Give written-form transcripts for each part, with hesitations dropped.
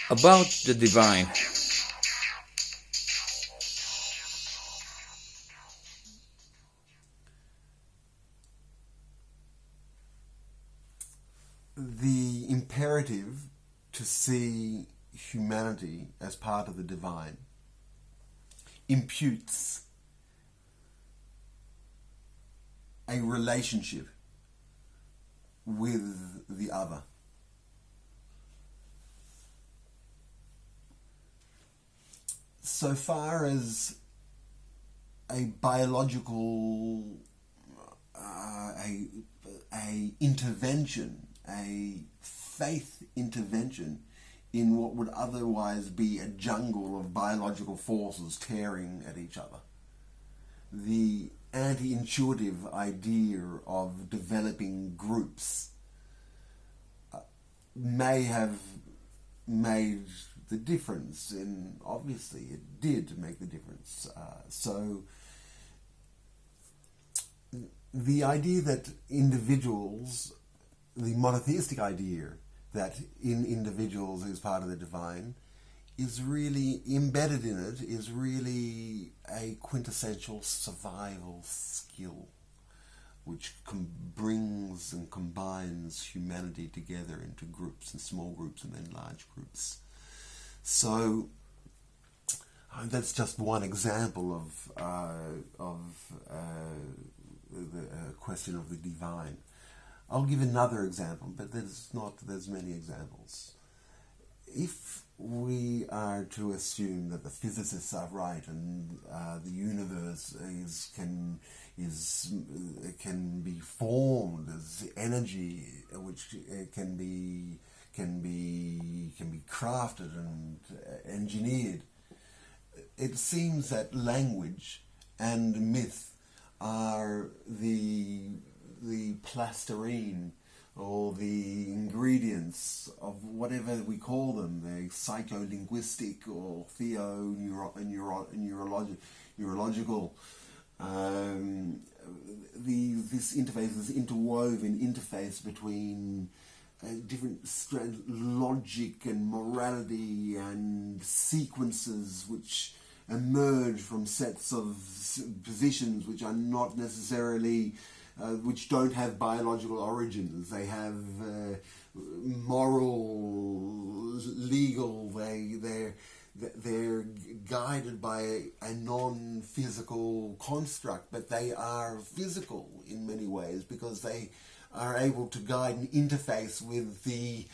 About the divine. The imperative to see humanity as part of the divine imputes a relationship with the other. So far as a biological a intervention, a faith intervention in what would otherwise be a jungle of biological forces tearing at each other. The anti-intuitive idea of developing groups may have made the difference, and obviously it did make the difference. So the idea that individuals, the monotheistic idea that in individuals is part of the divine, is really embedded in it, is really a quintessential survival skill which brings and combines humanity together into groups, and small groups and then large groups. So that's just one example of the question of the divine. I'll give another example, but there's many examples. If we are to assume that the physicists are right and the universe can be formed as energy, which can be crafted and engineered, it seems that language and myth are the plasterine or the ingredients of whatever we call them, the psycholinguistic or neurological. This interface, this interwoven interface between different logic and morality and sequences which emerge from sets of positions which are not necessarily which don't have biological origins. They have moral, legal. They're guided by a non-physical construct, but they are physical in many ways because they are able to guide and interface with the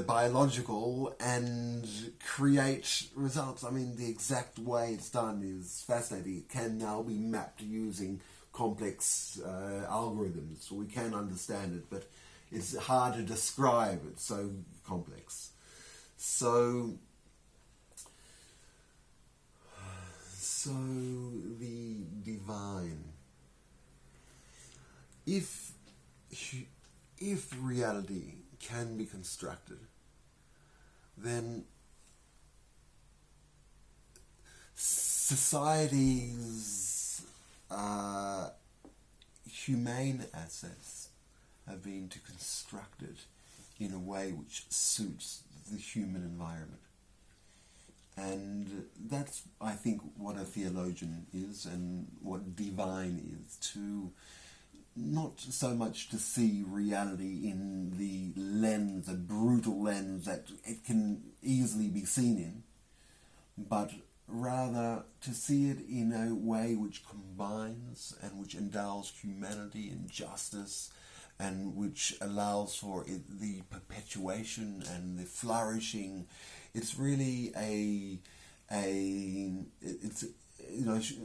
biological and create results. I mean, the exact way it's done is fascinating. It can now be mapped using complex algorithms. We can understand it, but it's hard to describe. It's so complex. So the divine. If reality can be constructed, then society's humane assets have been to construct it in a way which suits the human environment. And that's, I think, what a theologian is and what divine is, to not so much to see reality in the lens, a brutal lens that it can easily be seen in, but rather to see it in a way which combines and which endows humanity and justice, and which allows for the perpetuation and the flourishing. It's really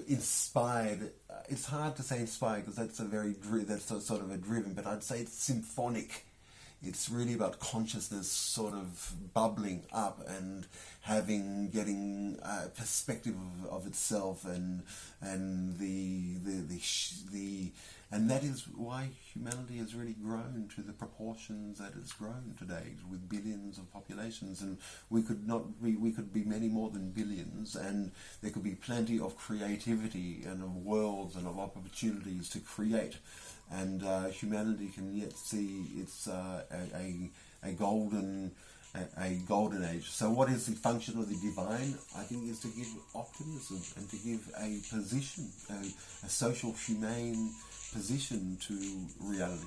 inspired. It's hard to say inspired because that's sort of a driven, but I'd say it's symphonic. It's really about consciousness sort of bubbling up and getting a perspective of itself, and that is why humanity has really grown to the proportions that it's grown today, with billions of populations, and we could be many more than billions, and there could be plenty of creativity and of worlds and of opportunities to create. And humanity can yet see its a golden a golden age. So what is the function of the divine? I think is to give optimism and to give a position, a social humane position to reality.